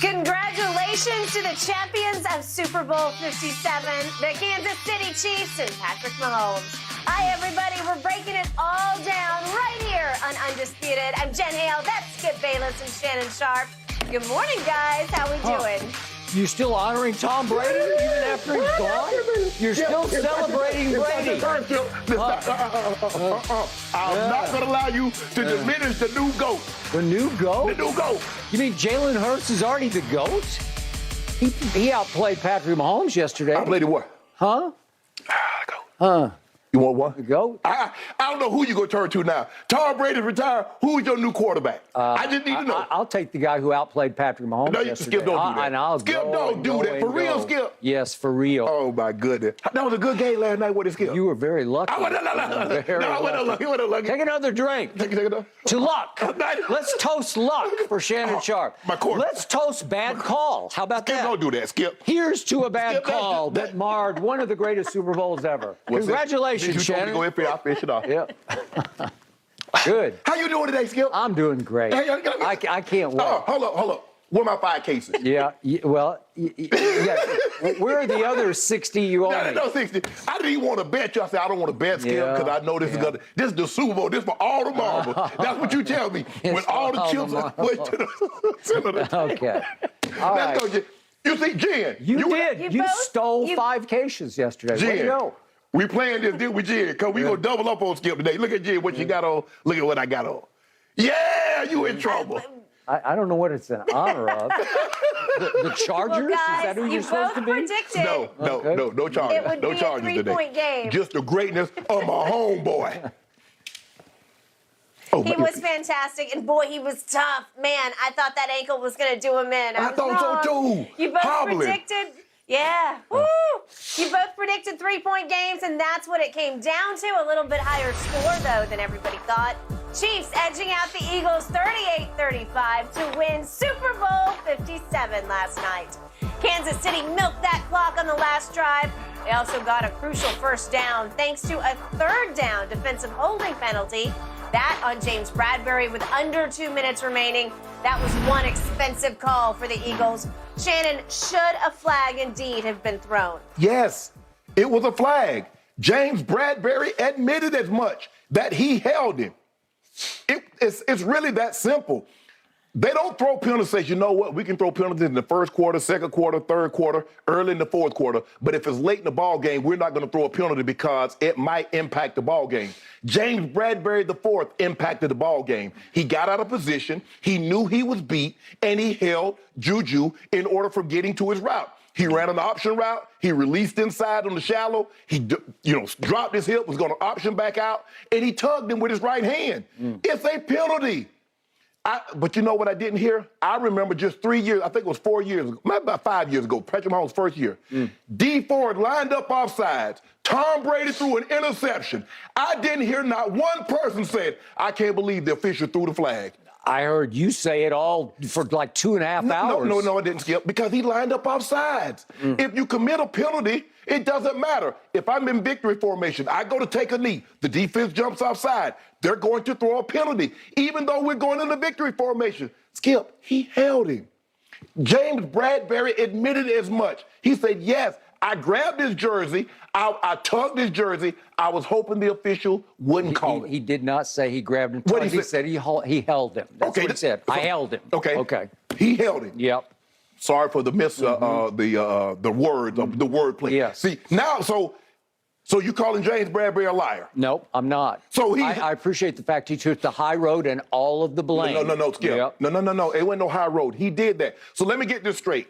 Congratulations to the champions of Super Bowl 57, the Kansas City Chiefs and Patrick Mahomes. Hi, everybody. We're breaking it all down right here on Undisputed. I'm Jen Hale. That's Skip Bayless and Shannon Sharp. Good morning, guys. How we doing? You're still honoring Tom Brady even after he's gone? You're still celebrating Brady. I'm not going to allow you to diminish the new GOAT. The new GOAT? The new GOAT. You mean Jalen Hurts is already the GOAT? He outplayed Patrick Mahomes yesterday. I played it what? Huh? Huh? You want one? The GOAT? I don't know who you're going to turn to now. Tom Brady's retired. Who is your new quarterback? I just need to know. I'll take the guy who outplayed Patrick Mahomes No, yesterday. Skip, don't do that. Skip, don't do that. For real, Skip? Yes, for real. Oh, my goodness. That was a good game last night with Skip. You were very lucky. I wasn't lucky. Take another drink. Take another. To luck. Let's toast luck for Shannon Sharp. My court. Let's toast bad call. How about Skip, that? don't do that, Skip. Here's to a bad Skip, call that marred one of the greatest Super Bowls ever. You Congratulations, told me Shannon. to go in for I'll finish it off. Yep. Good. How you doing today, Skip? I'm doing great. I can't wait. Oh, hold up. Where are my 5 cases? Yeah, well, where are the other 60 you owe me? No, 60. I didn't even want to bet you. I said, I don't want to bet, Skip, because I know this is the Super Bowl. This is for all the marbles. That's what you tell me. When all the chips are put to the center of the table. Okay. All right. Let's go, Jen. You see, Jen. You did. You stole 5 cases yesterday. Jen, way to go. We playing this deal with Jen, because we going to double up on Skip today. Look at Jen, what you got on. Look at what I got on. Yeah, you in trouble. I don't know what it's in honor of. The Chargers? Well, guys, is that who you're supposed to be? Predicted No Chargers. It would no be Chargers a today. 3-point game. Just the greatness of my homeboy. He was fantastic, and boy, he was tough. Man, I thought that ankle was going to do him in. I thought so, too. You both Hobbling. predicted. Yeah. Woo! You both predicted 3-point games, and that's what it came down to. A little bit higher score, though, than everybody thought. Chiefs edging out the Eagles 38-35 to win Super Bowl 57 last night. Kansas City milked that clock on the last drive. They also got a crucial first down thanks to a 3rd down defensive holding penalty. That on James Bradbury with under 2 minutes remaining. That was one expensive call for the Eagles. Shannon, should a flag indeed have been thrown? Yes, it was a flag. James Bradbury admitted as much, that he held him. It's really that simple. They don't throw penalties and say, you know what, we can throw penalties in the first quarter, second quarter, third quarter, early in the fourth quarter. But if it's late in the ball game, we're not going to throw a penalty because it might impact the ball game. James Bradbury IV impacted the ball game. He got out of position, he knew he was beat, and he held Juju in order for getting to his route. He ran an option route. He released inside on the shallow. He, dropped his hip, was going to option back out, and he tugged him with his right hand. It's a penalty. But you know what I didn't hear? I remember just 3 years, I think it was 4 years ago, maybe about 5 years ago, Patrick Mahomes' first year. D Ford lined up offsides. Tom Brady threw an interception. I didn't hear not one person said, I can't believe the official threw the flag. I heard you say it all for like 2.5 hours. No, I didn't, Skip, because he lined up offsides. If you commit a penalty, it doesn't matter. If I'm in victory formation, I go to take a knee. The defense jumps offside. They're going to throw a penalty, even though we're going into victory formation. Skip, he held him. James Bradbury admitted as much. He said, yes, I grabbed his jersey. I tugged his jersey. I was hoping the official wouldn't call it. He did not say he grabbed him. What he said he held him. That's what he said. I held him. Okay. He held him. Yep. Sorry for the the wordplay. Yes. See, now, so you calling James Bradbury a liar? Nope, I'm not. So I appreciate the fact he took the high road and all of the blame. No, Skip. Yep. No. It wasn't no high road. He did that. So let me get this straight.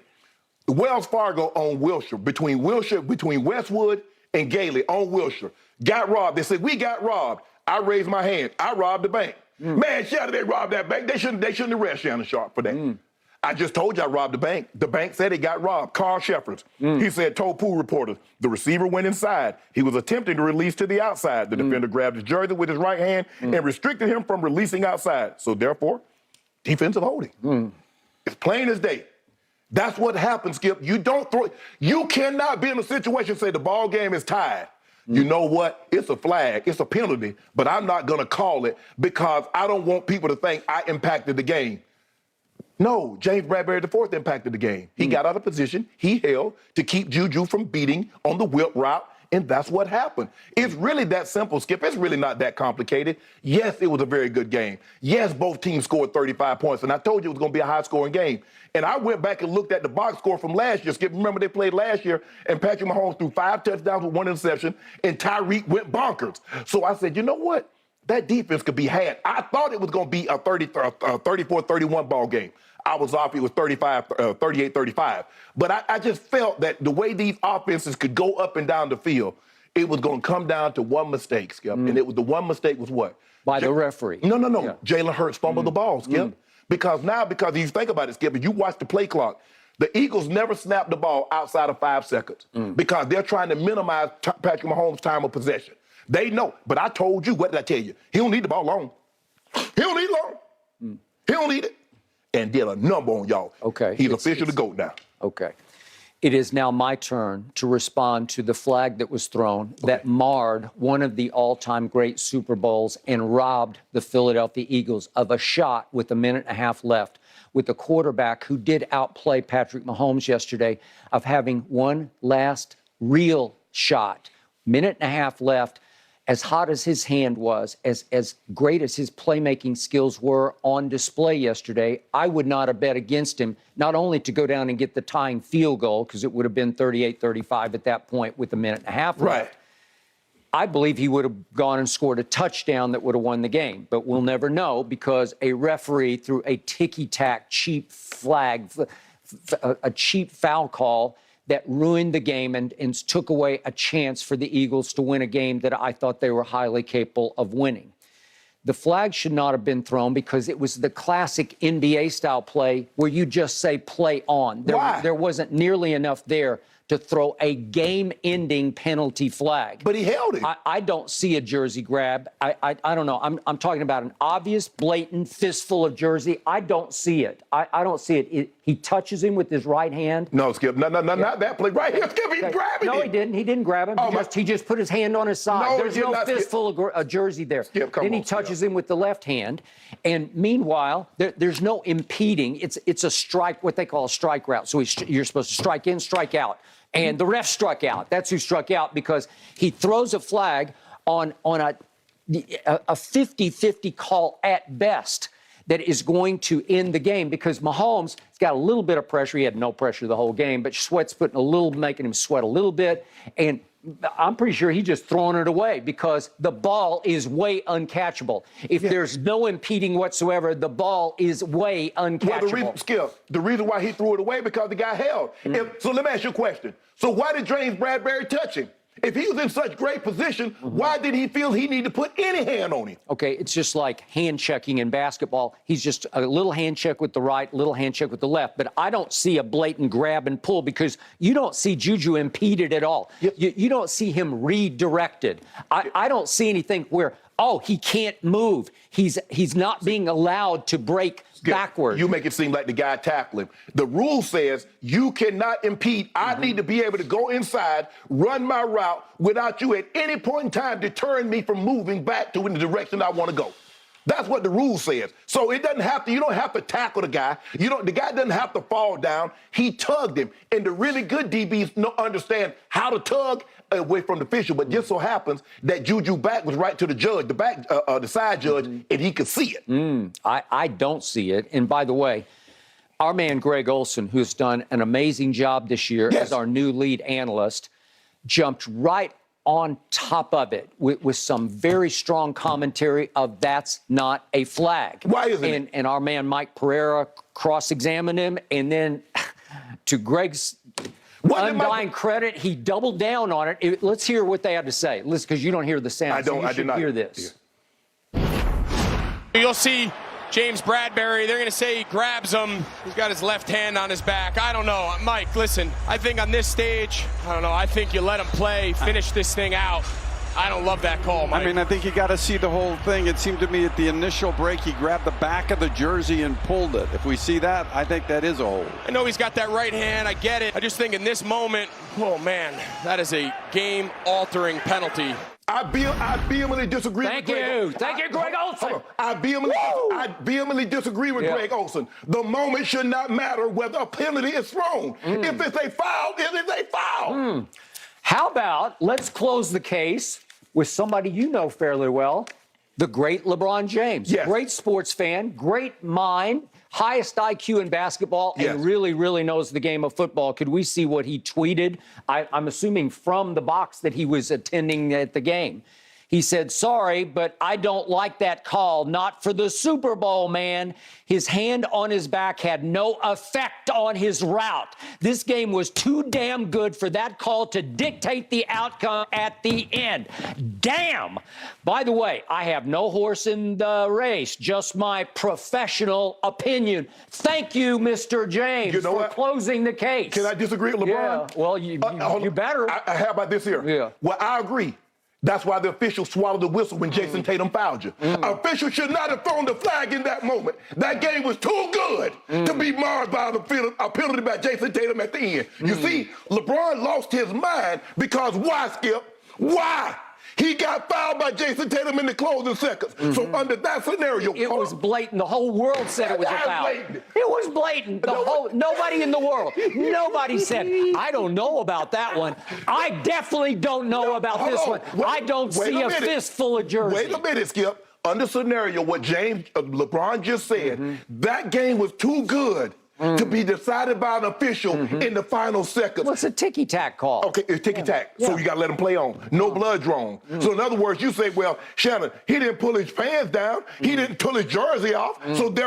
Wells Fargo on Wilshire, between Westwood and Gailey on Wilshire, got robbed. They said, we got robbed. I raised my hand. I robbed the bank. Man, Shannon, they robbed that bank. They shouldn't arrest Shannon Sharp for that. I just told you I robbed the bank. The bank said it got robbed. Carl Shepard. He said, told pool reporters, the receiver went inside. He was attempting to release to the outside. The defender grabbed his jersey with his right hand and restricted him from releasing outside. So therefore, defensive holding. It's plain as day. That's what happens, Skip. You don't throw. You cannot be in a situation say the ball game is tied. You know what? It's a flag. It's a penalty, but I'm not going to call it because I don't want people to think I impacted the game. No, James Bradbury IV impacted the game. He got out of position. He held to keep Juju from beating on the whip route, and that's what happened. It's really that simple, Skip. It's really not that complicated. Yes, it was a very good game. Yes, both teams scored 35 points, and I told you it was going to be a high-scoring game. And I went back and looked at the box score from last year. Skip, remember they played last year, and Patrick Mahomes threw 5 touchdowns with 1 interception, and Tyreek went bonkers. So I said, you know what? That defense could be had. I thought it was going to be a 34-31 ball game. I was off. It was 38-35. But I just felt that the way these offenses could go up and down the field, it was going to come down to one mistake, Skip. And it was the one mistake was what? By the referee. No. Yeah. Jalen Hurts fumbled the ball, Skip. Because if you think about it, Skip, if you watch the play clock, the Eagles never snap the ball outside of 5 seconds because they're trying to minimize Patrick Mahomes' time of possession. They know. But I told you, what did I tell you? He don't need the ball long. He don't need it long. He don't need it. And did a number on y'all. Okay. He's official to GOAT now. Okay. It is now my turn to respond to the flag that was thrown that marred one of the all-time great Super Bowls and robbed the Philadelphia Eagles of a shot with 1.5 minutes left, with a quarterback who did outplay Patrick Mahomes yesterday of having one last real shot. 1.5 minutes left. As hot as his hand was, as great as his playmaking skills were on display yesterday, I would not have bet against him, not only to go down and get the tying field goal, because it would have been 38-35 at that point with 1.5 minutes left. Right. I believe he would have gone and scored a touchdown that would have won the game. But we'll never know because a referee threw a ticky-tack cheap flag, a cheap foul call that ruined the game and took away a chance for the Eagles to win a game that I thought they were highly capable of winning. The flag should not have been thrown because it was the classic NBA-style play where you just say play on. There wasn't nearly enough there to throw a game-ending penalty flag. But he held it. I don't see a jersey grab. I don't know. I'm talking about an obvious, blatant fistful of jersey. I don't see it. I don't see it. He touches him with his right hand. No, Skip. No, not that play. Right here, Skip. He's grabbing him. No, he didn't. He didn't grab him. He just put his hand on his side. No, there's no fistful of jersey there. Skip, then he touches him with the left hand. And meanwhile, there's no impeding. It's a strike, what they call a strike route. So you're supposed to strike in, strike out. And the ref struck out. That's who struck out because he throws a flag on a 50-50 call at best that is going to end the game because Mahomes has got a little bit of pressure. He had no pressure the whole game, but Sweat's making him sweat a little bit. And I'm pretty sure he's just throwing it away because the ball is way uncatchable. If there's no impeding whatsoever, the ball is way uncatchable. Well, the reason why he threw it away because the guy held. So let me ask you a question. So why did James Bradbury touch him? If he was in such great position, why did he feel he needed to put any hand on him? Okay, it's just like hand checking in basketball. He's just a little hand check with the right, little hand check with the left. But I don't see a blatant grab and pull because you don't see Juju impeded at all. Yep. You don't see him redirected. I don't see anything where, he can't move. He's not being allowed to break backwards. You make it seem like the guy tackled him. The rule says you cannot impede. I need to be able to go inside, run my route without you at any point in time deterring me from moving back to in the direction I want to go. That's what the rule says. So you don't have to tackle the guy. The guy doesn't have to fall down. He tugged him. And the really good DBs understand how to tug away from the official, but just so happens that Juju back was right to the judge, the side judge, and he could see it. I don't see it. And by the way, our man Greg Olson, who's done an amazing job this year as our new lead analyst, jumped right on top of it with some very strong commentary of that's not a flag. Why isn't it? And our man Mike Pereira cross-examined him, and then to Greg's undying credit, he doubled down on it. Let's hear what they had to say. Listen, because you don't hear the sound. I did not hear this. You'll see James Bradbury, they're going to say he grabs him. He's got his left hand on his back. I don't know. Mike, listen, I think on this stage, I don't know, I think you let him play, finish this thing out. I don't love that call, Mike. I mean, I think you got to see the whole thing. It seemed to me at the initial break, he grabbed the back of the jersey and pulled it. If we see that, I think that is a hold. I know he's got that right hand. I get it. I just think in this moment, oh, man, that is a game-altering penalty. I vehemently disagree Thank with Greg. you. Thank you, Greg Olson. Hold on. I vehemently disagree with Greg Olson. The moment should not matter whether a penalty is thrown. If it's a foul, it is a foul. How about let's close the case with somebody you know fairly well, the great LeBron James. Yes. Great sports fan, great mind, highest IQ in basketball, Yes. and really, really knows the game of football. Could we see what he tweeted? I'm assuming from the box that he was attending at the game. He said, sorry, but I don't like that call. Not for the Super Bowl, man. His hand on his back had no effect on his route. This game was too damn good for that call to dictate the outcome at the end. Damn. By the way, I have no horse in the race, just my professional opinion. Thank you, Mr. James, You know for what? clling the case. Can I disagree with LeBron? Yeah, well, you better. How about this here? Yeah. Well, I agree. That's why the officials swallowed the whistle when Jason Tatum fouled you. Officials should not have thrown the flag in that moment. That game was too good to be marred by a penalty by Jason Tatum at the end. You see, LeBron lost his mind because why, Skip? Why? He got fouled by Jason Tatum in the closing seconds. So under that scenario, It was blatant. The whole world said it was a That's foul. blatant. It was blatant. Nobody in the world. Nobody said, I don't know about that one. I definitely don't know about hold this on. one. Wait- I don't wait see a a minute. fistful of jersey. Wait a minute, Skip. Under scenario, what LeBron just said, that game was too good to be decided by an official in the final seconds. Well, it's a ticky-tack call. Okay, it's ticky-tack, so you got to let him play on. No blood drawn. So in other words, you say, well, Shannon, he didn't pull his pants down. He didn't pull his jersey off, so therefore